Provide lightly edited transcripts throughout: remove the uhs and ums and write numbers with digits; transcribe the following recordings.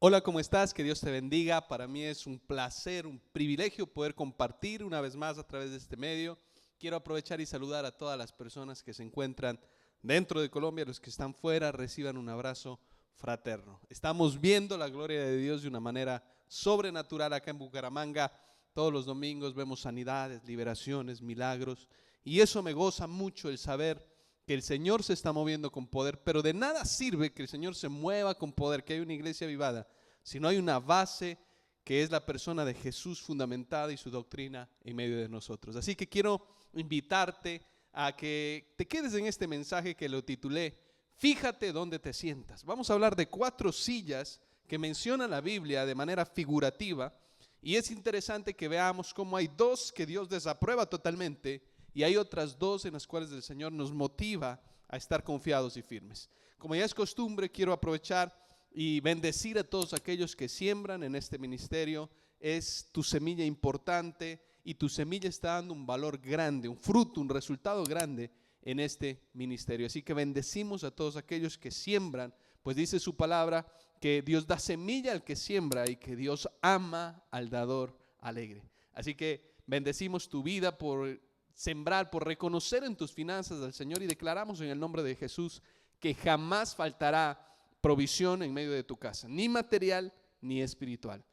Hola, ¿cómo estás? Que Dios te bendiga. Para mí es un placer, un privilegio poder compartir una vez más a través de este medio. Quiero aprovechar y saludar a todas las personas que se encuentran dentro de Colombia, los que están fuera, reciban un abrazo fraterno. Estamos viendo la gloria de Dios de una manera sobrenatural acá en Bucaramanga. Todos los domingos vemos sanidades, liberaciones, milagros, y eso me goza mucho, el saber que el Señor se está moviendo con poder. Pero de nada sirve que el Señor se mueva con poder, que hay una iglesia avivada, si no hay una base que es la persona de Jesús fundamentada y su doctrina en medio de nosotros. Así que quiero invitarte a que te quedes en este mensaje que lo titulé Fíjate dónde te sientas. Vamos a hablar de 4 sillas que menciona la Biblia de manera figurativa, y es interesante que veamos cómo hay 2 que Dios desaprueba totalmente y hay otras 2 en las cuales el Señor nos motiva a estar confiados y firmes. Como ya es costumbre, quiero aprovechar y bendecir a todos aquellos que siembran en este ministerio. Es tu semilla importante y tu semilla está dando un valor grande, un fruto, un resultado grande en este ministerio. Así que bendecimos a todos aquellos que siembran, pues dice su palabra que Dios da semilla al que siembra y que Dios ama al dador alegre. Así que bendecimos tu vida por sembrar, por reconocer en tus finanzas al Señor, y declaramos en el nombre de Jesús que jamás faltará provisión en medio de tu casa, ni material ni espiritual.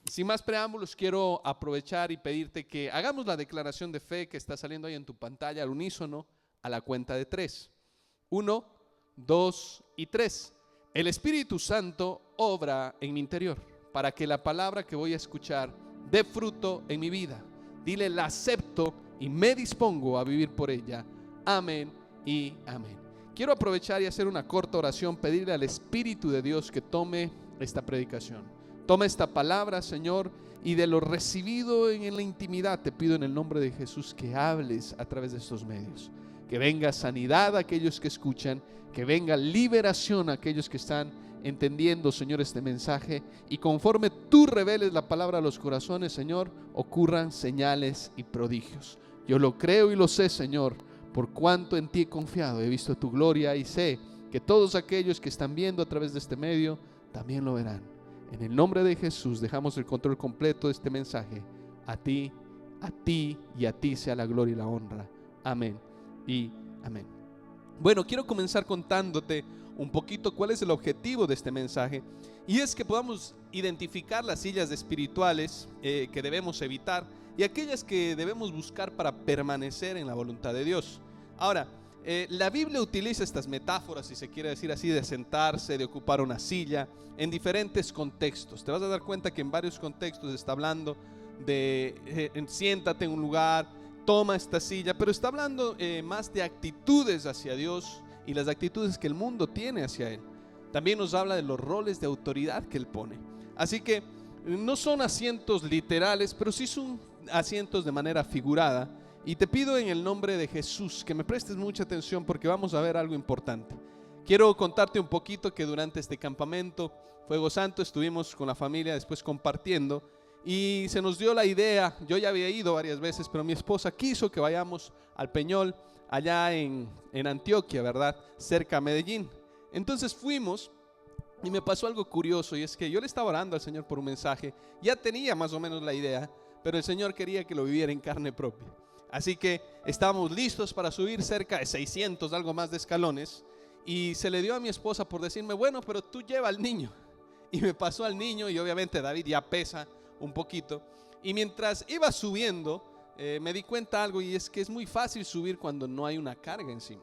Sin más preámbulos, quiero aprovechar y pedirte que hagamos la declaración de fe que está saliendo ahí en tu pantalla al unísono, a la cuenta de 3. 1, 2 y 3. El Espíritu Santo obra en mi interior para que la palabra que voy a escuchar dé fruto en mi vida. Dile: la acepto y me dispongo a vivir por ella. Amén y amén. Quiero aprovechar y hacer una corta oración, pedirle al Espíritu de Dios que tome esta predicación. Toma esta palabra, Señor, y de lo recibido en la intimidad te pido en el nombre de Jesús que hables a través de estos medios. Que venga sanidad a aquellos que escuchan, que venga liberación a aquellos que están entendiendo, Señor, este mensaje, y conforme tú reveles la palabra a los corazones, Señor, ocurran señales y prodigios. Yo lo creo y lo sé, Señor, por cuanto en ti he confiado. He visto tu gloria y sé que todos aquellos que están viendo a través de este medio también lo verán. En el nombre de Jesús dejamos el control completo de este mensaje. A ti y a ti sea la gloria y la honra. Amén y amén. Bueno, quiero comenzar contándote un poquito cuál es el objetivo de este mensaje, y es que podamos identificar las sillas espirituales que debemos evitar y aquellas que debemos buscar para permanecer en la voluntad de Dios. Ahora, la Biblia utiliza estas metáforas, si se quiere decir así, de sentarse, de ocupar una silla, en diferentes contextos. Te vas a dar cuenta que en varios contextos está hablando de siéntate en un lugar, toma esta silla, pero está hablando más de actitudes hacia Dios y las actitudes que el mundo tiene hacia Él. También nos habla de los roles de autoridad que Él pone. Así que no son asientos literales, pero sí son asientos de manera figurada. Y te pido en el nombre de Jesús que me prestes mucha atención, porque vamos a ver algo importante. Quiero contarte un poquito que durante este campamento Fuego Santo estuvimos con la familia después compartiendo, y se nos dio la idea. Yo ya había ido varias veces, pero mi esposa quiso que vayamos al Peñol, allá en Antioquia, ¿verdad? Cerca a Medellín. Entonces fuimos, y me pasó algo curioso, y es que yo le estaba orando al Señor por un mensaje. Ya tenía más o menos la idea, pero el Señor quería que lo viviera en carne propia. Así que estábamos listos para subir cerca de 600, algo más de escalones, y se le dio a mi esposa por decirme: bueno, pero tú lleva al niño. Y me pasó al niño, y obviamente David ya pesa un poquito, y mientras iba subiendo me di cuenta algo, y es que es muy fácil subir cuando no hay una carga encima.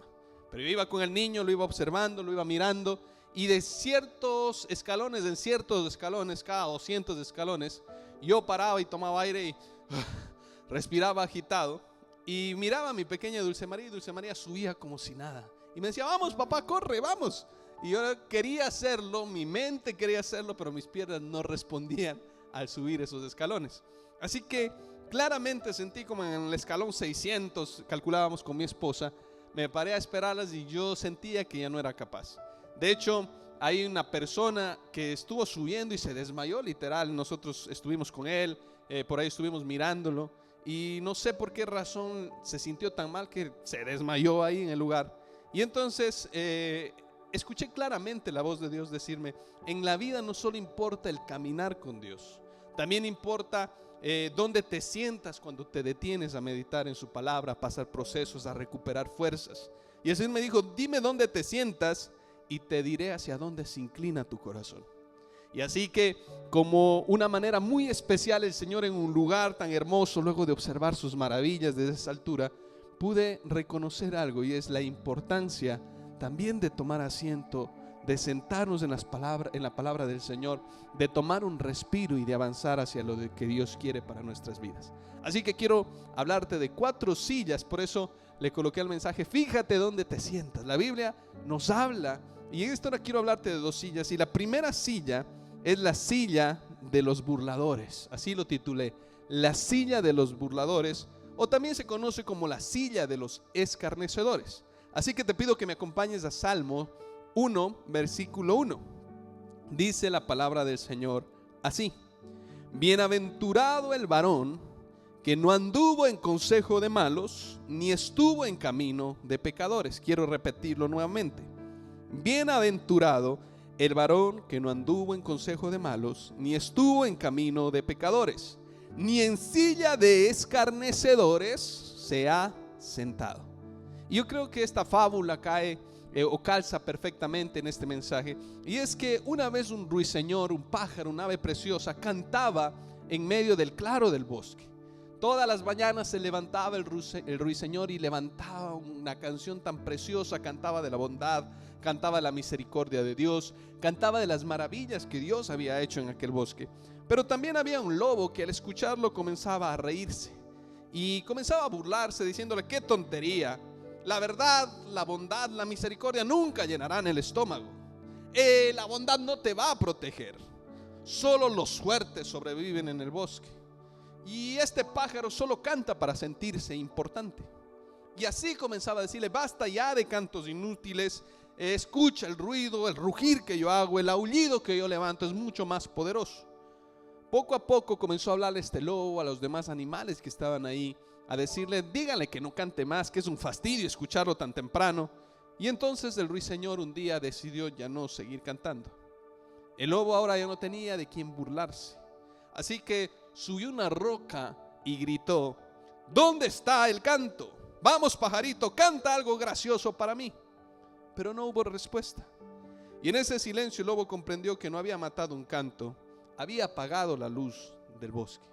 Pero yo iba con el niño, lo iba observando, lo iba mirando, y de ciertos escalones, en ciertos escalones, cada 200 escalones, yo paraba y tomaba aire y respiraba agitado, y miraba a mi pequeña Dulce María, y Dulce María subía como si nada, y me decía: vamos papá, corre, vamos. Y yo quería hacerlo, mi mente quería hacerlo, pero mis piernas no respondían al subir esos escalones. Así que claramente sentí como en el escalón 600, calculábamos con mi esposa, me paré a esperarlas y yo sentía que ya no era capaz. De hecho, hay una persona que estuvo subiendo y se desmayó literal. Nosotros estuvimos con él, por ahí estuvimos mirándolo, y no sé por qué razón se sintió tan mal que se desmayó ahí en el lugar. Y entonces escuché claramente la voz de Dios decirme: en la vida no solo importa el caminar con Dios, también importa dónde te sientas cuando te detienes a meditar en su palabra, a pasar procesos, a recuperar fuerzas. Y el Señor me dijo: dime dónde te sientas y te diré hacia dónde se inclina tu corazón. Y así que, como una manera muy especial, el Señor, en un lugar tan hermoso, luego de observar sus maravillas desde esa altura, pude reconocer algo, y es la importancia también de tomar asiento, de sentarnos en la palabra del Señor, de tomar un respiro y de avanzar hacia lo que Dios quiere para nuestras vidas. Así que quiero hablarte de 4 sillas, por eso le coloqué el mensaje: fíjate dónde te sientas. La Biblia nos habla, y en esta hora quiero hablarte de 2 sillas, y la primera silla es la silla de los burladores. Así lo titulé: la silla de los burladores, o también se conoce como la silla de los escarnecedores. Así que te pido que me acompañes a Salmo 1, versículo 1. Dice la palabra del Señor así: bienaventurado el varón que no anduvo en consejo de malos, ni estuvo en camino de pecadores. Quiero repetirlo nuevamente: bienaventurado el varón que no anduvo en consejo de malos, ni estuvo en camino de pecadores, ni en silla de escarnecedores se ha sentado. Y yo creo que esta fábula cae o calza perfectamente en este mensaje. Y es que una vez un ruiseñor, un pájaro, un ave preciosa, cantaba en medio del claro del bosque. Todas las mañanas se levantaba el ruiseñor y levantaba una canción tan preciosa. Cantaba de la bondad, cantaba de la misericordia de Dios, cantaba de las maravillas que Dios había hecho en aquel bosque. Pero también había un lobo que al escucharlo comenzaba a reírse y comenzaba a burlarse, diciéndole: qué tontería, la verdad, la bondad, la misericordia nunca llenarán el estómago. La bondad no te va a proteger, solo los fuertes sobreviven en el bosque. Y este pájaro solo canta para sentirse importante. Y así comenzaba a decirle: basta ya de cantos inútiles, escucha el ruido, el rugir que yo hago, el aullido que yo levanto es mucho más poderoso. Poco a poco comenzó a hablarle este lobo a los demás animales que estaban ahí, a decirle: díganle que no cante más, que es un fastidio escucharlo tan temprano. Y entonces el ruiseñor un día decidió ya no seguir cantando. El lobo ahora ya no tenía de quién burlarse, así que subió una roca y gritó: ¿dónde está el canto? Vamos, pajarito, canta algo gracioso para mí. Pero no hubo respuesta. Y en ese silencio el lobo comprendió que no había matado un canto, había apagado la luz del bosque.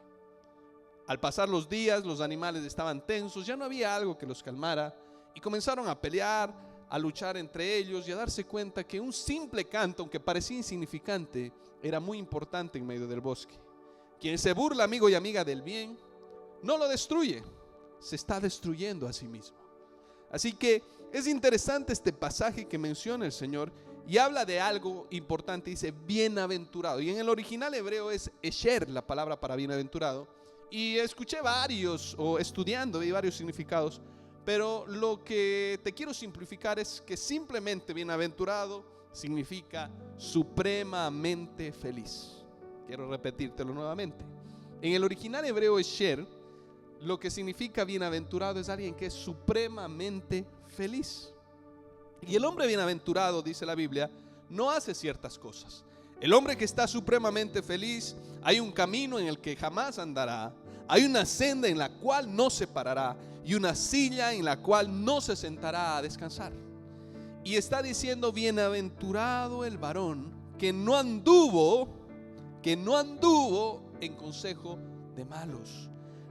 Al pasar los días, los animales estaban tensos, ya no había algo que los calmara, y comenzaron a pelear, a luchar entre ellos y a darse cuenta que un simple canto, aunque parecía insignificante, era muy importante en medio del bosque. Quien se burla, amigo y amiga, del bien, no lo destruye, se está destruyendo a sí mismo. Así que es interesante este pasaje que menciona el Señor y habla de algo importante. Dice bienaventurado, y en el original hebreo es esher, la palabra para bienaventurado. Y escuché varios, o estudiando, vi varios significados, pero lo que te quiero simplificar es que simplemente bienaventurado significa supremamente feliz. Quiero repetírtelo nuevamente. En el original hebreo esher, lo que significa bienaventurado es alguien que es supremamente feliz. Y el hombre bienaventurado, dice la Biblia, no hace ciertas cosas. El hombre que está supremamente feliz, hay un camino en el que jamás andará, hay una senda en la cual no se parará y una silla en la cual no se sentará a descansar. Y está diciendo: bienaventurado el varón que no anduvo en consejo de malos,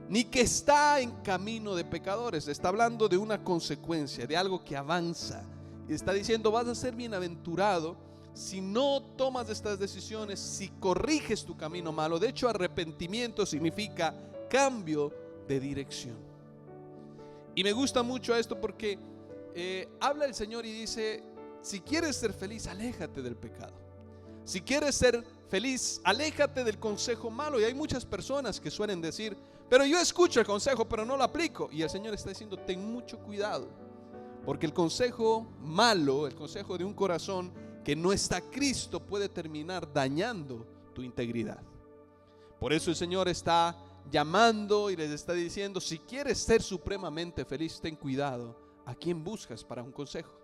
ni que está en camino de pecadores. Está hablando de una consecuencia, de algo que avanza. Y está diciendo: vas a ser bienaventurado si no tomas estas decisiones, si corriges tu camino malo. De hecho, arrepentimiento significa cambio de dirección. Y me gusta mucho esto porque habla el Señor y dice: si quieres ser feliz, aléjate del pecado. Si quieres ser feliz, aléjate del consejo malo. Y hay muchas personas que suelen decir: pero yo escucho el consejo, pero no lo aplico. Y el Señor está diciendo: ten mucho cuidado, porque el consejo malo, el consejo de un corazón que no está Cristo, puede terminar dañando tu integridad. Por eso el Señor está llamando y les está diciendo: si quieres ser supremamente feliz, ten cuidado a quién buscas para un consejo.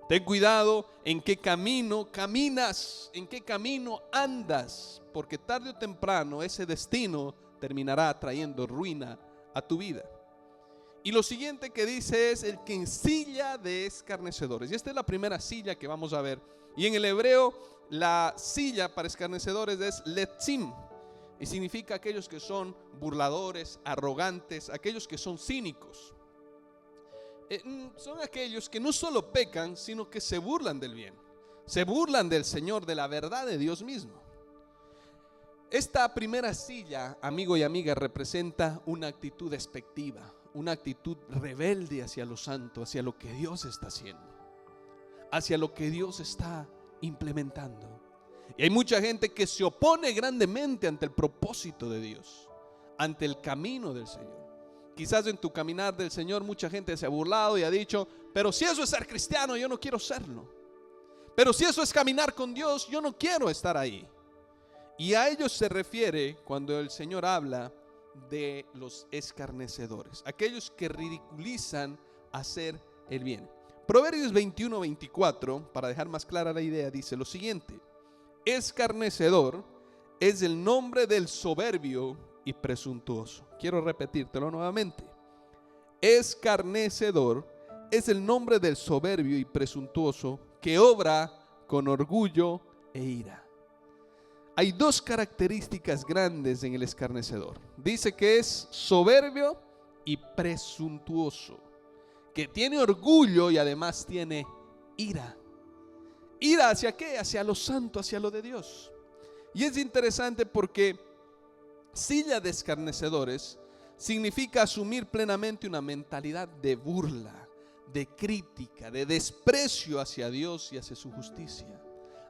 Ten cuidado en qué camino caminas, en qué camino andas, porque tarde o temprano ese destino terminará trayendo ruina a tu vida. Y lo siguiente que dice es el que ensilla de escarnecedores. Y esta es la primera silla que vamos a ver. Y en el hebreo la silla para escarnecedores es letzim. Y significa aquellos que son burladores, arrogantes, aquellos que son cínicos. Son aquellos que no solo pecan, sino que se burlan del bien. Se burlan del Señor, de la verdad de Dios mismo. Esta primera silla, amigo y amiga, representa una actitud despectiva, una actitud rebelde hacia lo santo, hacia lo que Dios está haciendo, hacia lo que Dios está implementando. Y hay mucha gente que se opone grandemente ante el propósito de Dios, ante el camino del Señor. Quizás en tu caminar del Señor mucha gente se ha burlado y ha dicho: pero si eso es ser cristiano, yo no quiero serlo. Pero si eso es caminar con Dios, yo no quiero estar ahí. Y a ellos se refiere cuando el Señor habla de los escarnecedores, aquellos que ridiculizan hacer el bien. Proverbios 21-24, para dejar más clara la idea, dice lo siguiente: escarnecedor es el nombre del soberbio y presuntuoso. Quiero repetírtelo nuevamente. Escarnecedor es el nombre del soberbio y presuntuoso que obra con orgullo e ira. Hay dos características grandes en el escarnecedor. Dice que es soberbio y presuntuoso, que tiene orgullo y además tiene ira. ¿Ira hacia qué? Hacia lo santo, hacia lo de Dios. Y es interesante porque silla de escarnecedores significa asumir plenamente una mentalidad de burla, de crítica, de desprecio hacia Dios y hacia su justicia,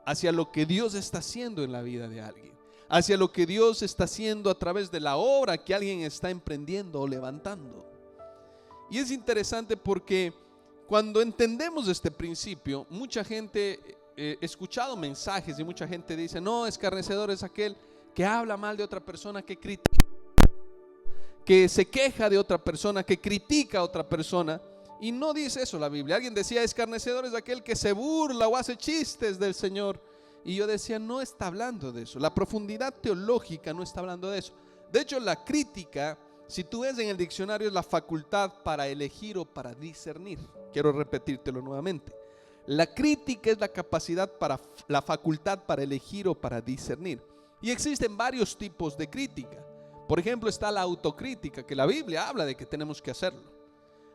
hacia lo que Dios está haciendo en la vida de alguien, hacia lo que Dios está haciendo a través de la obra que alguien está emprendiendo o levantando. Y es interesante porque cuando entendemos este principio, mucha gente, he escuchado mensajes y mucha gente dice: no, escarnecedor es aquel que habla mal de otra persona, que critica, que se queja de otra persona, que critica a otra persona. Y no dice eso la Biblia. Alguien decía: escarnecedor es aquel que se burla o hace chistes del Señor. Y yo decía: no está hablando de eso. La profundidad teológica no está hablando de eso. De hecho, la crítica, si tú ves en el diccionario, es la facultad para elegir o para discernir. Quiero repetírtelo nuevamente. La crítica es la capacidad la facultad para elegir o para discernir. Y existen varios tipos de crítica. Por ejemplo, está la autocrítica, que la Biblia habla de que tenemos que hacerlo.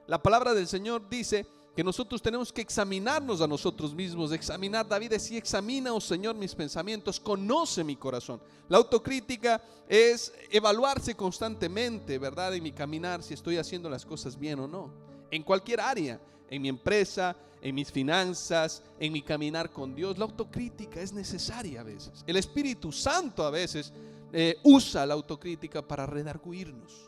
La palabra del Señor dice que nosotros tenemos que examinarnos a nosotros mismos. Examinar, David decía: examina, oh Señor, mis pensamientos, conoce mi corazón. La autocrítica es evaluarse constantemente, ¿verdad? En mi caminar, si estoy haciendo las cosas bien o no. En cualquier área, en mi empresa, en mis finanzas, en mi caminar con Dios. La autocrítica es necesaria a veces. El Espíritu Santo a veces usa la autocrítica para redarguirnos.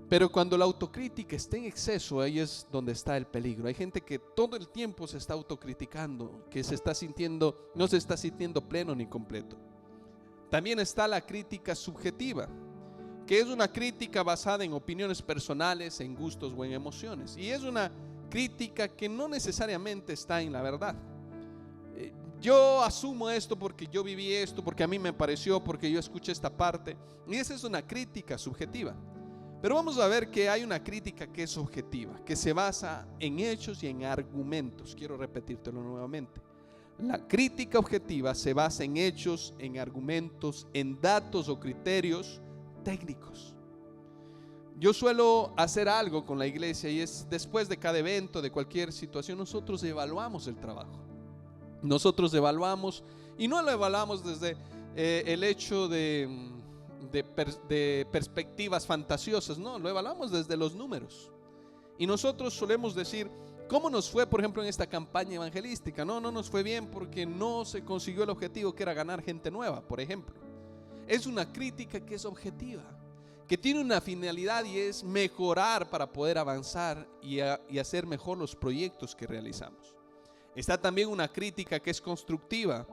Pero cuando la autocrítica está en exceso, ahí es donde está el peligro. Hay gente que todo el tiempo se está autocriticando, que no se está sintiendo pleno ni completo. También está la crítica subjetiva, que es una crítica basada en opiniones personales, en gustos o en emociones. Y es una crítica que no necesariamente está en la verdad. Yo asumo esto porque yo viví esto, porque a mí me pareció, porque yo escuché esta parte. Y esa es una crítica subjetiva. Pero vamos a ver que hay una crítica que es objetiva, que se basa en hechos y en argumentos. Quiero repetírtelo nuevamente. La crítica objetiva se basa en hechos, en argumentos, en datos o criterios técnicos. Yo suelo hacer algo con la iglesia y es: después de cada evento, de cualquier situación, nosotros evaluamos el trabajo. Nosotros evaluamos, y no lo evaluamos desde el hecho de perspectivas fantasiosas, no, lo evaluamos desde los números. Y nosotros solemos decir: ¿cómo nos fue, por ejemplo, en esta campaña evangelística? No nos fue bien porque no se consiguió el objetivo, que era ganar gente nueva, por ejemplo. Es una crítica que es objetiva, que tiene una finalidad, y es mejorar para poder avanzar y hacer mejor los proyectos que realizamos. Está también una crítica que es constructiva.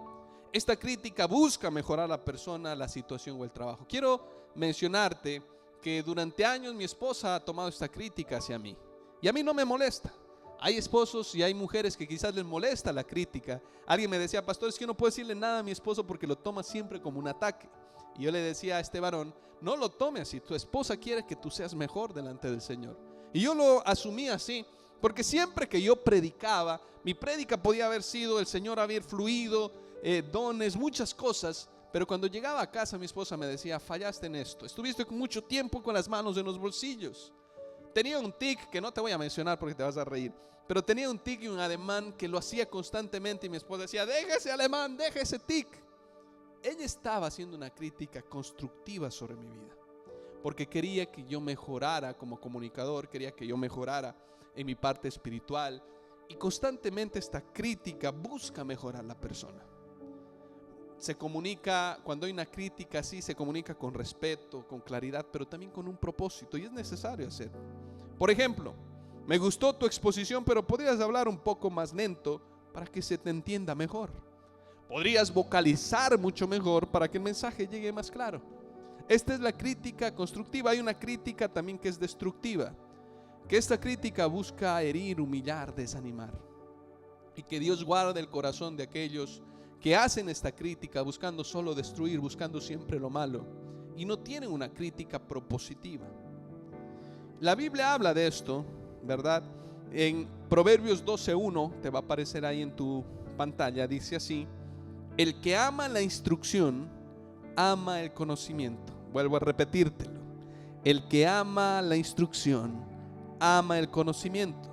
Esta crítica busca mejorar a la persona, la situación o el trabajo. Quiero mencionarte que durante años mi esposa ha tomado esta crítica hacia mí, y a mí no me molesta. Hay esposos y hay mujeres que quizás les molesta la crítica. Alguien me decía: pastor, es que no puedo decirle nada a mi esposo porque lo toma siempre como un ataque. Y yo le decía a este varón: no lo tome así, tu esposa quiere que tú seas mejor delante del Señor. Y yo lo asumí así, porque siempre que yo predicaba, mi prédica podía haber sido, el Señor haber fluido, dones, muchas cosas. Pero cuando llegaba a casa, mi esposa me decía: fallaste en esto, estuviste mucho tiempo con las manos en los bolsillos. Tenía un tic que no te voy a mencionar porque te vas a reír, pero tenía un tic y un ademán que lo hacía constantemente, y mi esposa decía: deja ese alemán, deja ese tic. Ella estaba haciendo una crítica constructiva sobre mi vida, porque quería que yo mejorara como comunicador, quería que yo mejorara en mi parte espiritual, y constantemente esta crítica busca mejorar la persona. Se comunica, cuando hay una crítica así, se comunica con respeto, con claridad, pero también con un propósito, y es necesario hacerlo. Por ejemplo: me gustó tu exposición, pero podrías hablar un poco más lento para que se te entienda mejor. Podrías vocalizar mucho mejor para que el mensaje llegue más claro. Esta es la crítica constructiva. Hay una crítica también que es destructiva, que esta crítica busca herir, humillar, desanimar. Y que Dios guarde el corazón de aquellos que hacen esta crítica buscando solo destruir, buscando siempre lo malo, y no tienen una crítica propositiva. La Biblia habla de esto, ¿verdad? En Proverbios 12:1, te va a aparecer ahí en tu pantalla, dice así: el que ama la instrucción, ama el conocimiento. Vuelvo a repetírtelo: el que ama la instrucción, ama el conocimiento,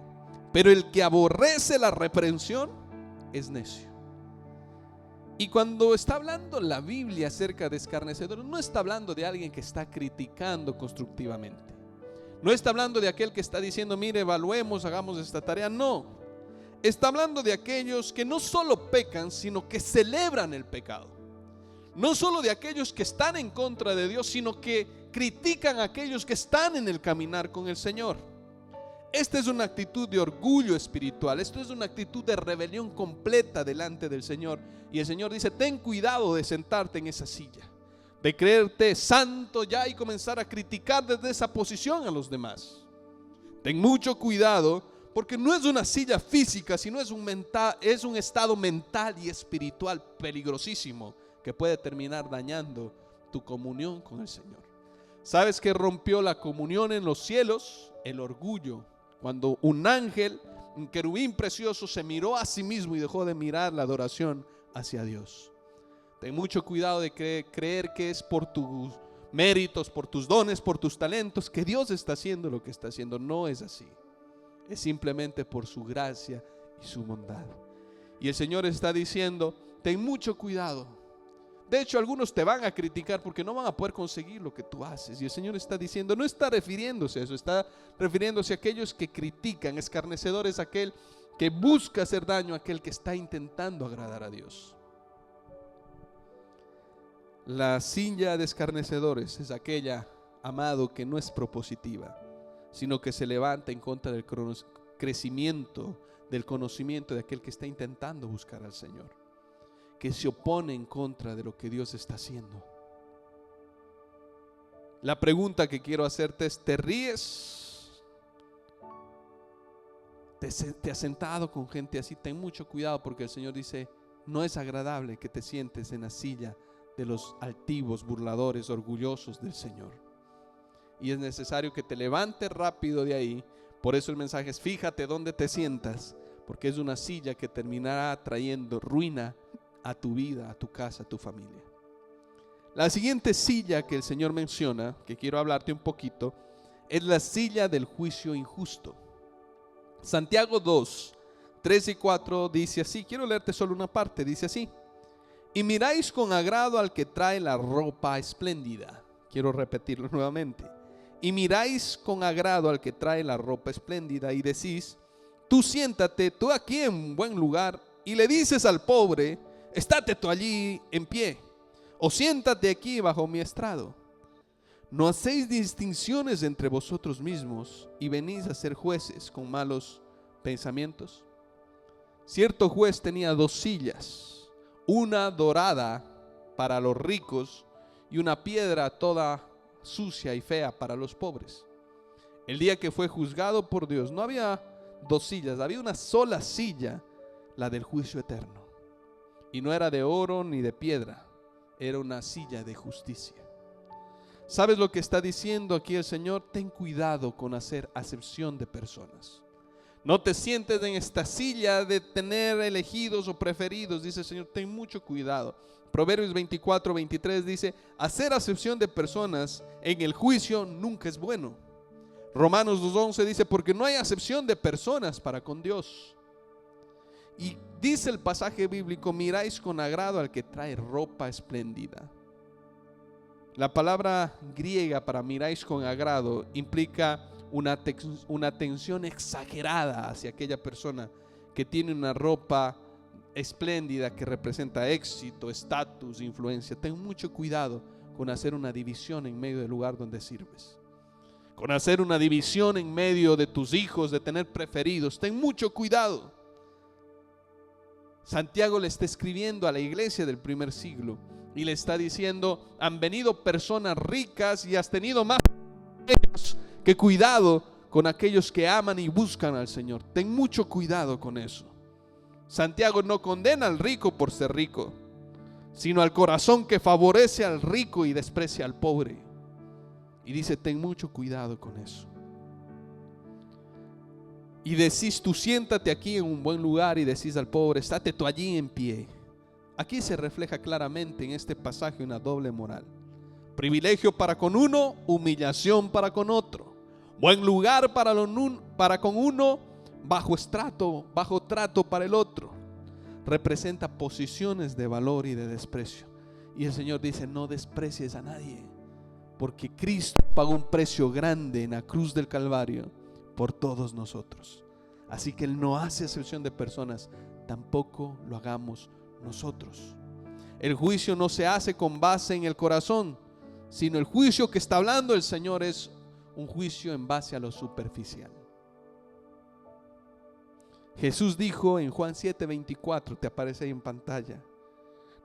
pero el que aborrece la reprensión es necio. Y cuando está hablando la Biblia acerca de escarnecedores, no está hablando de alguien que está criticando constructivamente. No está hablando de aquel que está diciendo: mire, evaluemos, hagamos esta tarea. No, está hablando de aquellos que no solo pecan, sino que celebran el pecado. No solo de aquellos que están en contra de Dios, sino que critican a aquellos que están en el caminar con el Señor. Esta es una actitud de orgullo espiritual. Esto es una actitud de rebelión completa delante del Señor. Y el Señor dice: ten cuidado de sentarte en esa silla, de creerte santo ya y comenzar a criticar desde esa posición a los demás. Ten mucho cuidado, porque no es una silla física, sino es un estado mental y espiritual peligrosísimo que puede terminar dañando tu comunión con el Señor. ¿Sabes qué rompió la comunión en los cielos? El orgullo. Cuando un ángel, un querubín precioso, se miró a sí mismo y dejó de mirar la adoración hacia Dios. Ten mucho cuidado de creer que es por tus méritos, por tus dones, por tus talentos que Dios está haciendo lo que está haciendo. No es así. Es simplemente por su gracia y su bondad. Y el Señor está diciendo: ten mucho cuidado. De hecho, algunos te van a criticar porque no van a poder conseguir lo que tú haces. Y el Señor está diciendo, no está refiriéndose a eso, está refiriéndose a aquellos que critican. Escarnecedor es aquel que busca hacer daño a aquel que está intentando agradar a Dios. La silla de escarnecedores es aquella, amado, que no es propositiva, sino que se levanta en contra del crecimiento, del conocimiento de aquel que está intentando buscar al Señor, que se opone en contra de lo que Dios está haciendo. La pregunta que quiero hacerte es: ¿te ríes? ¿Te has sentado con gente así? Ten mucho cuidado, porque el Señor dice: no es agradable que te sientes en la silla de los altivos, burladores, orgullosos del Señor. Y es necesario que te levantes rápido de ahí. Por eso el mensaje es: fíjate dónde te sientas, porque es una silla que terminará trayendo ruina a tu vida, a tu casa, a tu familia. La siguiente silla que el Señor menciona, que quiero hablarte un poquito, es la silla del juicio injusto. Santiago 2, 3 y 4 dice así, quiero leerte solo una parte, dice así: y miráis con agrado al que trae la ropa espléndida. Quiero repetirlo nuevamente. Y miráis con agrado al que trae la ropa espléndida y decís: tú siéntate, tú aquí en buen lugar, y le dices al pobre: estate tú allí en pie, o siéntate aquí bajo mi estrado. ¿No hacéis distinciones entre vosotros mismos y venís a ser jueces con malos pensamientos? Cierto juez tenía 2 sillas, una dorada para los ricos y una piedra toda sucia y fea para los pobres. El día que fue juzgado por Dios, no había 2 sillas, había una sola silla, la del juicio eterno. Y no era de oro ni de piedra, era una silla de justicia. ¿Sabes lo que está diciendo aquí el Señor? Ten cuidado con hacer acepción de personas. No te sientes en esta silla de tener elegidos o preferidos, dice el Señor, ten mucho cuidado. Proverbios 24:23 dice, hacer acepción de personas en el juicio nunca es bueno. Romanos 2:11 dice, porque no hay acepción de personas para con Dios. Y dice el pasaje bíblico, miráis con agrado al que trae ropa espléndida. La palabra griega para miráis con agrado implica una atención exagerada hacia aquella persona que tiene una ropa espléndida que representa éxito, estatus, influencia. Ten mucho cuidado con hacer una división en medio del lugar donde sirves, con hacer una división en medio de tus hijos, de tener preferidos. Ten mucho cuidado. Santiago le está escribiendo a la iglesia del primer siglo y le está diciendo, han venido personas ricas y has tenido más que cuidado con aquellos que aman y buscan al Señor. Ten mucho cuidado con eso. Santiago no condena al rico por ser rico, sino al corazón que favorece al rico y desprecia al pobre. Y dice, ten mucho cuidado con eso. Y decís, tú siéntate aquí en un buen lugar, y decís al pobre, estate tú allí en pie. Aquí se refleja claramente en este pasaje una doble moral. Privilegio para con uno, humillación para con otro. Buen lugar para con uno, bajo trato para el otro. Representa posiciones de valor y de desprecio. Y el Señor dice, no desprecies a nadie, porque Cristo pagó un precio grande en la cruz del Calvario por todos nosotros. Así que Él no hace excepción de personas, tampoco lo hagamos nosotros. El juicio no se hace con base en el corazón, sino el juicio que está hablando el Señor es un juicio en base a lo superficial. Jesús dijo en Juan 7:24, te aparece ahí en pantalla,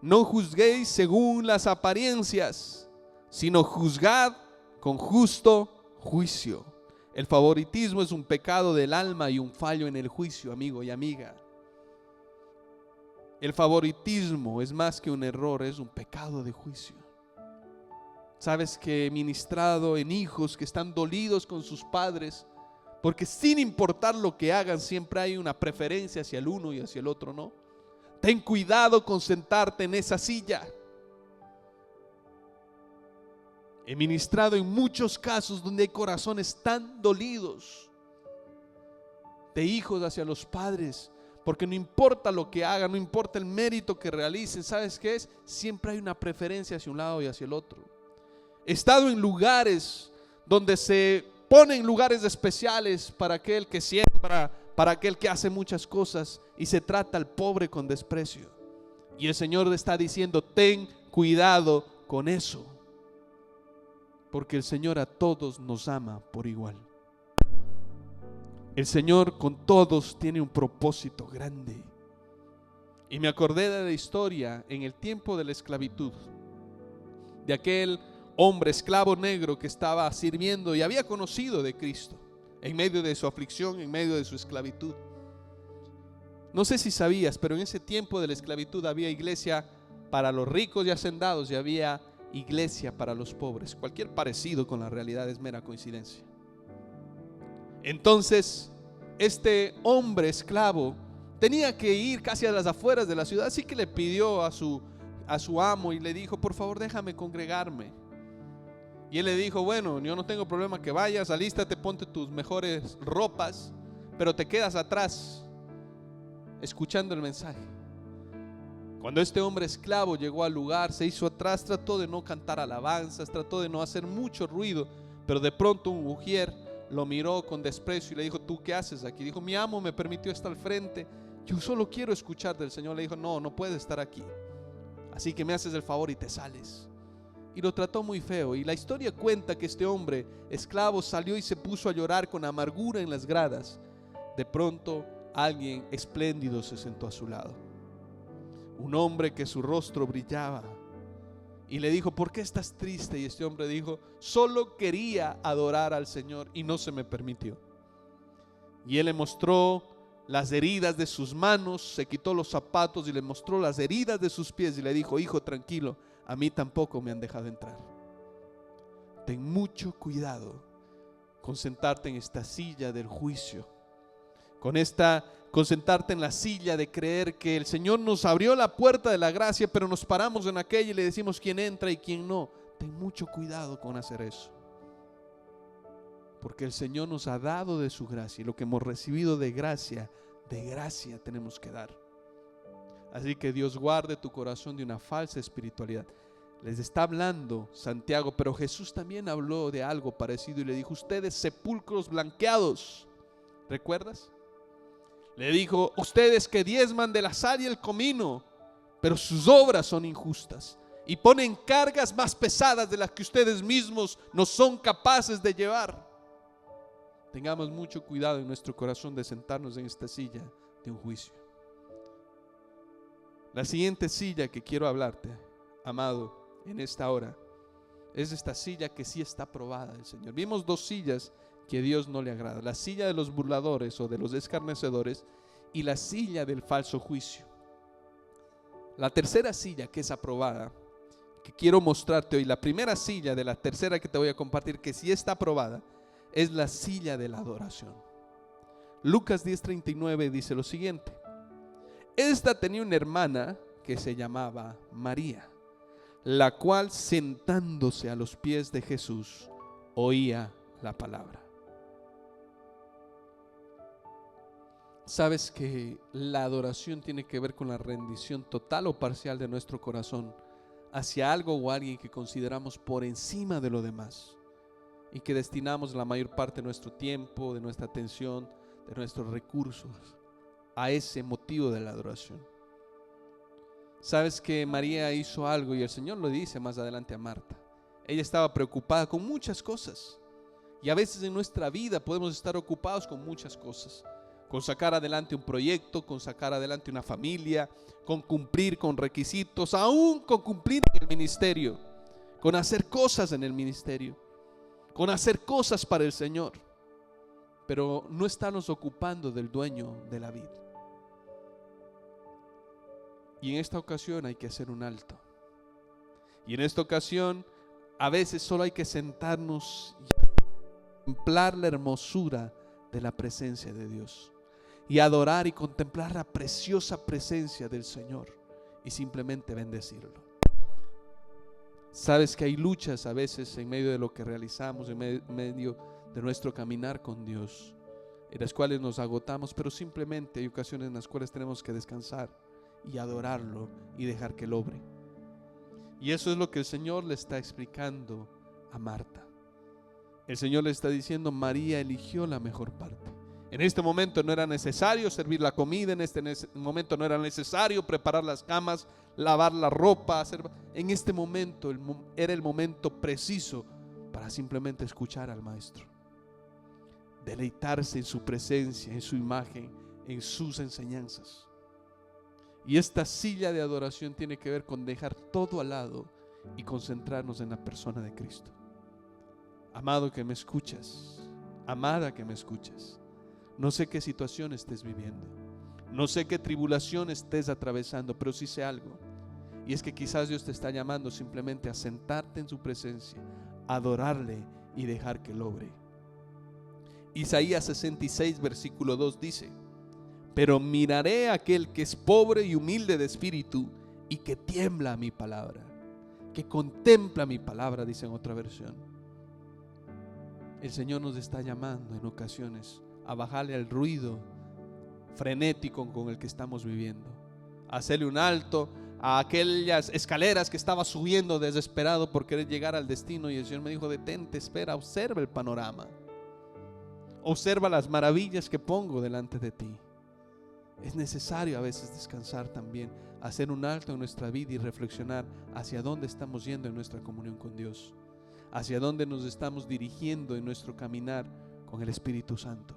no juzguéis según las apariencias, sino juzgad con justo juicio. El favoritismo es un pecado del alma y un fallo en el juicio, amigo y amiga. El favoritismo es más que un error, es un pecado de juicio. Sabes que he ministrado en hijos que están dolidos con sus padres, porque sin importar lo que hagan, siempre hay una preferencia hacia el uno y hacia el otro, ¿no? Ten cuidado con sentarte en esa silla. He ministrado en muchos casos donde hay corazones tan dolidos de hijos hacia los padres, porque no importa lo que hagan, no importa el mérito que realicen, ¿sabes qué es? Siempre hay una preferencia hacia un lado y hacia el otro. He estado en lugares donde se ponen lugares especiales para aquel que siembra, para aquel que hace muchas cosas, y se trata al pobre con desprecio. Y el Señor le está diciendo, ten cuidado con eso, porque el Señor a todos nos ama por igual. El Señor con todos tiene un propósito grande. Y me acordé de la historia en el tiempo de la esclavitud, de aquel hombre esclavo negro que estaba sirviendo y había conocido de Cristo en medio de su aflicción, en medio de su esclavitud. No sé si sabías, pero en ese tiempo de la esclavitud había iglesia para los ricos y hacendados y había iglesia para los pobres. Cualquier parecido con la realidad es mera coincidencia. Entonces este hombre esclavo tenía que ir casi a las afueras de la ciudad, así que le pidió a su amo y le dijo, por favor déjame congregarme. Y él le dijo, bueno, yo no tengo problema que vayas, alístate, ponte tus mejores ropas, pero te quedas atrás escuchando el mensaje. Cuando este hombre esclavo llegó al lugar, se hizo atrás, trató de no cantar alabanzas, trató de no hacer mucho ruido, pero de pronto un ujier lo miró con desprecio y le dijo, ¿tú qué haces aquí? Dijo, mi amo me permitió estar al frente, yo solo quiero escuchar del Señor. Le dijo, no puedes estar aquí, así que me haces el favor y te sales. Y lo trató muy feo. Y la historia cuenta que este hombre esclavo salió y se puso a llorar con amargura en las gradas. De pronto alguien espléndido se sentó a su lado, un hombre que su rostro brillaba, y le dijo, ¿por qué estás triste? Y este hombre dijo, solo quería adorar al Señor y no se me permitió. Y él le mostró las heridas de sus manos, se quitó los zapatos y le mostró las heridas de sus pies y le dijo: hijo, tranquilo, a mí tampoco me han dejado entrar. Ten mucho cuidado con sentarte en esta silla del juicio, con sentarte en la silla de creer que el Señor nos abrió la puerta de la gracia, pero nos paramos en aquella y le decimos quién entra y quién no. Ten mucho cuidado con hacer eso, porque el Señor nos ha dado de su gracia, y lo que hemos recibido de gracia tenemos que dar. Así que Dios guarde tu corazón de una falsa espiritualidad. Les está hablando Santiago, pero Jesús también habló de algo parecido y le dijo: ustedes sepulcros blanqueados, ¿recuerdas? Le dijo: ustedes que diezman de la sal y el comino, pero sus obras son injustas y ponen cargas más pesadas de las que ustedes mismos no son capaces de llevar. Tengamos mucho cuidado en nuestro corazón de sentarnos en esta silla de un juicio. La siguiente silla que quiero hablarte, amado, en esta hora, es esta silla que sí está aprobada del Señor. Vimos dos sillas que a Dios no le agrada: la silla de los burladores o de los escarnecedores y la silla del falso juicio. La tercera silla que es aprobada, que quiero mostrarte hoy, la primera silla de la tercera que te voy a compartir que sí está aprobada, es la silla de la adoración. Lucas 10:39 dice lo siguiente: esta tenía una hermana que se llamaba María, la cual, sentándose a los pies de Jesús, oía la palabra. ¿Sabes que la adoración tiene que ver con la rendición total o parcial de nuestro corazón hacia algo o alguien que consideramos por encima de lo demás, y que destinamos la mayor parte de nuestro tiempo, de nuestra atención, de nuestros recursos a ese motivo de la adoración? Sabes que María hizo algo, y el Señor lo dice más adelante a Marta. Ella estaba preocupada con muchas cosas, y a veces en nuestra vida podemos estar ocupados con muchas cosas: con sacar adelante un proyecto, con sacar adelante una familia, con cumplir con requisitos, aún con cumplir en el ministerio, con hacer cosas en el ministerio, con hacer cosas para el Señor, pero no estarnos ocupando del dueño de la vida. Y en esta ocasión hay que hacer un alto. Y en esta ocasión a veces solo hay que sentarnos y contemplar la hermosura de la presencia de Dios, y adorar y contemplar la preciosa presencia del Señor, y simplemente bendecirlo. Sabes que hay luchas a veces en medio de lo que realizamos, en medio de nuestro caminar con Dios, en las cuales nos agotamos, pero simplemente hay ocasiones en las cuales tenemos que descansar y adorarlo y dejar que Él obre. Y eso es lo que el Señor le está explicando a Marta. El Señor le está diciendo: María eligió la mejor parte. En este momento no era necesario servir la comida, en este momento no era necesario preparar las camas, lavar la ropa, en este momento era el momento preciso para simplemente escuchar al Maestro, deleitarse en su presencia, en su imagen, en sus enseñanzas. Y esta silla de adoración tiene que ver con dejar todo al lado y concentrarnos en la persona de Cristo. Amado que me escuchas, amada que me escuchas, no sé qué situación estés viviendo, no sé qué tribulación estés atravesando, pero sí sé algo, y es que quizás Dios te está llamando simplemente a sentarte en su presencia, a adorarle y dejar que Él obre. Isaías 66 versículo 2 dice: pero miraré a aquel que es pobre y humilde de espíritu y que tiembla a mi palabra, que contempla mi palabra, dice en otra versión. El Señor nos está llamando en ocasiones a bajarle al ruido frenético con el que estamos viviendo, a hacerle un alto a aquellas escaleras que estaba subiendo desesperado por querer llegar al destino, y el Señor me dijo: detente, espera, observa el panorama, observa las maravillas que pongo delante de ti. Es necesario a veces descansar también, hacer un alto en nuestra vida y reflexionar hacia dónde estamos yendo en nuestra comunión con Dios, hacia dónde nos estamos dirigiendo en nuestro caminar con el Espíritu Santo.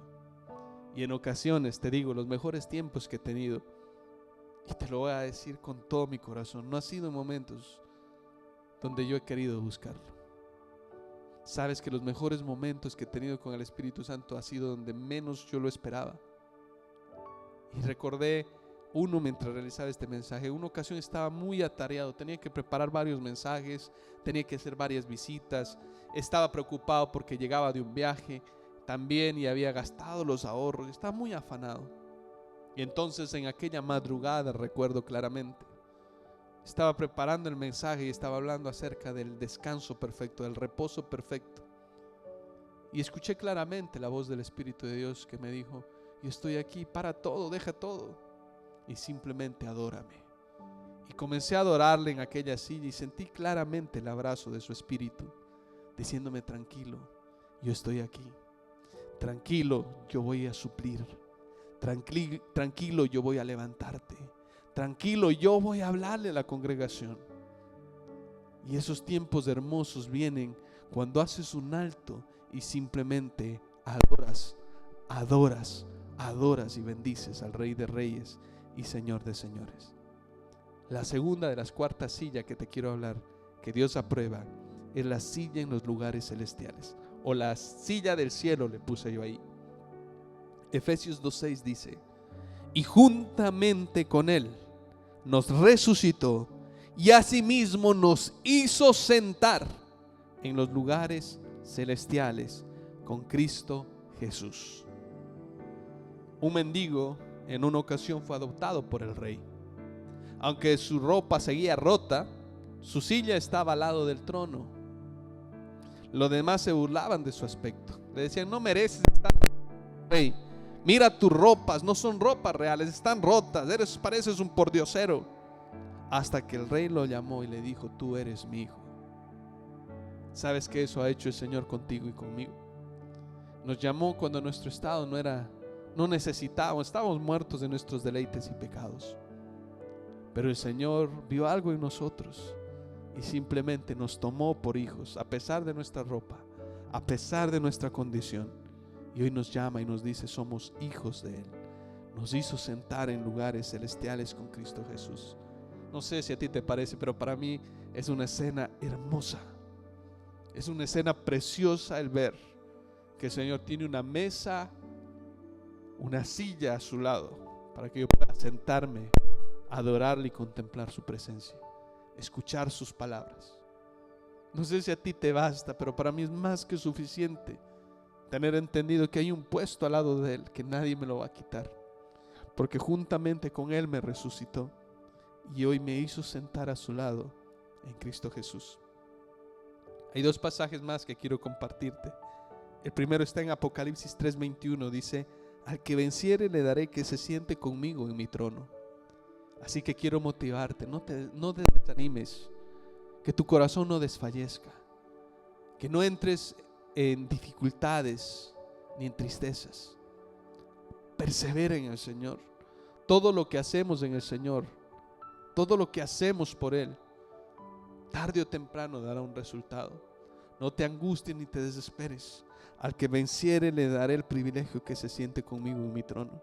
Y en ocasiones, te digo, los mejores tiempos que he tenido, y te lo voy a decir con todo mi corazón, no ha sido en momentos donde yo he querido buscarlo. Sabes que los mejores momentos que he tenido con el Espíritu Santo ha sido donde menos yo lo esperaba. Y recordé uno mientras realizaba este mensaje. Una ocasión estaba muy atareado, tenía que preparar varios mensajes, tenía que hacer varias visitas, estaba preocupado porque llegaba de un viaje también y había gastado los ahorros, estaba muy afanado. Y entonces en aquella madrugada, recuerdo claramente, estaba preparando el mensaje y estaba hablando acerca del descanso perfecto, del reposo perfecto. Y escuché claramente la voz del Espíritu de Dios que me dijo: yo estoy aquí, para todo, deja todo y simplemente adórame. Y comencé a adorarle en aquella silla y sentí claramente el abrazo de su Espíritu, diciéndome: tranquilo, yo estoy aquí. Tranquilo, yo voy a suplir. Tranquilo, yo voy a levantarte. Tranquilo, yo voy a hablarle a la congregación. Y esos tiempos hermosos vienen cuando haces un alto y simplemente adoras y bendices al Rey de Reyes y Señor de Señores. La segunda de las cuartas sillas que te quiero hablar, que Dios aprueba, es la silla en los lugares celestiales, o la silla del cielo, le puse yo ahí. Efesios 2:6 dice: y juntamente con Él nos resucitó y asimismo nos hizo sentar en los lugares celestiales con Cristo Jesús. Un mendigo en una ocasión fue adoptado por el rey. Aunque su ropa seguía rota, su silla estaba al lado del trono. Los demás se burlaban de su aspecto. Le decían: no mereces estar, rey. Mira tus ropas, no son ropas reales, están rotas, pareces un pordiosero. Hasta que el rey lo llamó y le dijo: tú eres mi hijo. ¿Sabes qué eso ha hecho el Señor contigo y conmigo? Nos llamó cuando nuestro estado no necesitábamos, estábamos muertos de nuestros deleites y pecados. Pero el Señor vio algo en nosotros y simplemente nos tomó por hijos, a pesar de nuestra ropa, a pesar de nuestra condición. Y hoy nos llama y nos dice: somos hijos de Él. Nos hizo sentar en lugares celestiales con Cristo Jesús. No sé si a ti te parece, pero para mí es una escena hermosa. Es una escena preciosa el ver que el Señor tiene una mesa, una silla a su lado, para que yo pueda sentarme, adorarle y contemplar su presencia, escuchar sus palabras. No sé si a ti te basta, pero para mí es más que suficiente tener entendido que hay un puesto al lado de Él que nadie me lo va a quitar, porque juntamente con Él me resucitó y hoy me hizo sentar a su lado en Cristo Jesús. Hay dos pasajes más que quiero compartirte. El primero está en Apocalipsis 3:21, dice: al que venciere le daré que se siente conmigo en mi trono. Así que quiero motivarte, no te desanimes, que tu corazón no desfallezca, que no entres en dificultades ni en tristezas. Persevera en el Señor. Todo lo que hacemos en el Señor, todo lo que hacemos por Él, tarde o temprano dará un resultado. No te angusties ni te desesperes. Al que venciere le daré el privilegio que se siente conmigo en mi trono.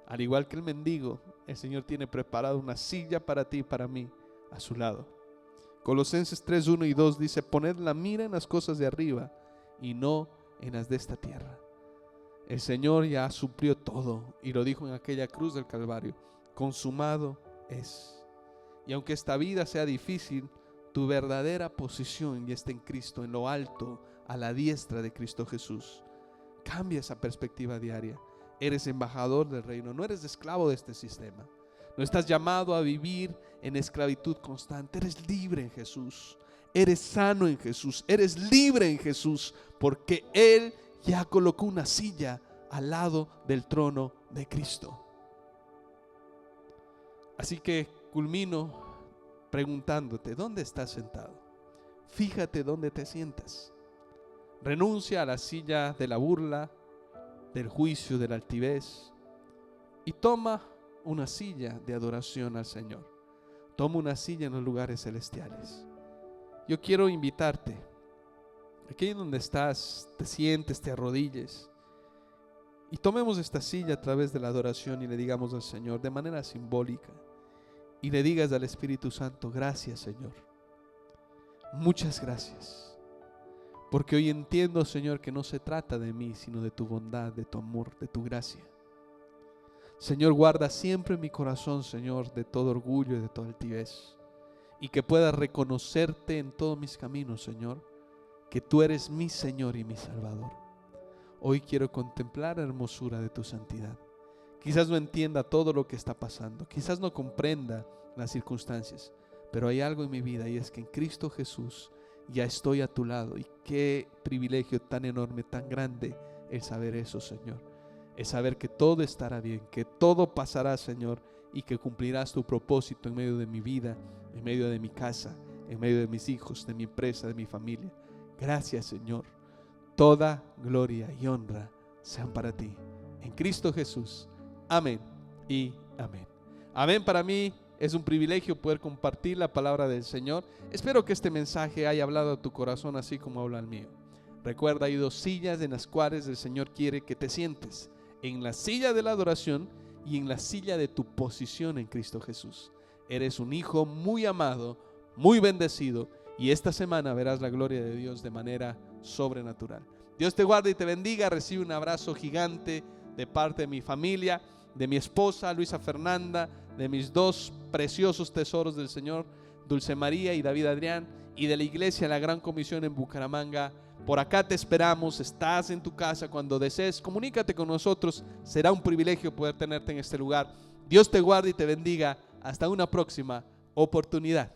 Al igual que el mendigo, el Señor tiene preparado una silla para ti y para mí a su lado. Colosenses 3:1 y 2 dice: poned la mira en las cosas de arriba y no en las de esta tierra. El Señor ya suplió todo y lo dijo en aquella cruz del Calvario: consumado es. Y aunque esta vida sea difícil, tu verdadera posición ya está en Cristo, en lo alto, a la diestra de Cristo Jesús. Cambia esa perspectiva diaria. Eres embajador del reino, no eres esclavo de este sistema. No estás llamado a vivir en esclavitud constante. Eres libre en Jesús. Eres sano en Jesús. Eres libre en Jesús, porque Él ya colocó una silla al lado del trono de Cristo. Así que culmino preguntándote: ¿dónde estás sentado? Fíjate dónde te sientas. Renuncia a la silla de la burla, del juicio, de la altivez, y toma una silla de adoración al Señor. Toma una silla en los lugares celestiales. Yo quiero invitarte, aquí donde estás, te sientes, te arrodilles y tomemos esta silla a través de la adoración y le digamos al Señor de manera simbólica, y le digas al Espíritu Santo: gracias, Señor, muchas gracias, Porque hoy entiendo, Señor, que no se trata de mí, sino de tu bondad, de tu amor, de tu gracia. Señor, guarda siempre mi corazón, Señor, de todo orgullo y de toda altivez. Y que pueda reconocerte en todos mis caminos, Señor, que tú eres mi Señor y mi Salvador. Hoy quiero contemplar la hermosura de tu santidad. Quizás no entienda todo lo que está pasando, quizás no comprenda las circunstancias, pero hay algo en mi vida y es que en Cristo Jesús ya estoy a tu lado. Y qué privilegio tan enorme, tan grande el saber eso, Señor. Es saber que todo estará bien, que todo pasará, Señor, y que cumplirás tu propósito en medio de mi vida, en medio de mi casa, en medio de mis hijos, de mi empresa, de mi familia. Gracias, Señor. Toda gloria y honra sean para ti. En Cristo Jesús. Amén y amén. Amén. Para mí es un privilegio poder compartir la palabra del Señor. Espero que este mensaje haya hablado a tu corazón así como habla el mío. Recuerda, hay 2 sillas en las cuales el Señor quiere que te sientes: en la silla de la adoración y en la silla de tu posición en Cristo Jesús. Eres un hijo muy amado, muy bendecido, y esta semana verás la gloria de Dios de manera sobrenatural. Dios te guarde y te bendiga. Recibe un abrazo gigante de parte de mi familia, de mi esposa Luisa Fernanda, de mis 2 preciosos tesoros del Señor, Dulce María y David Adrián, y de la iglesia La Gran Comisión en Bucaramanga. Por acá te esperamos. Estás en tu casa. Cuando desees, comunícate con nosotros. Será un privilegio poder tenerte en este lugar. Dios te guarde y te bendiga. Hasta una próxima oportunidad.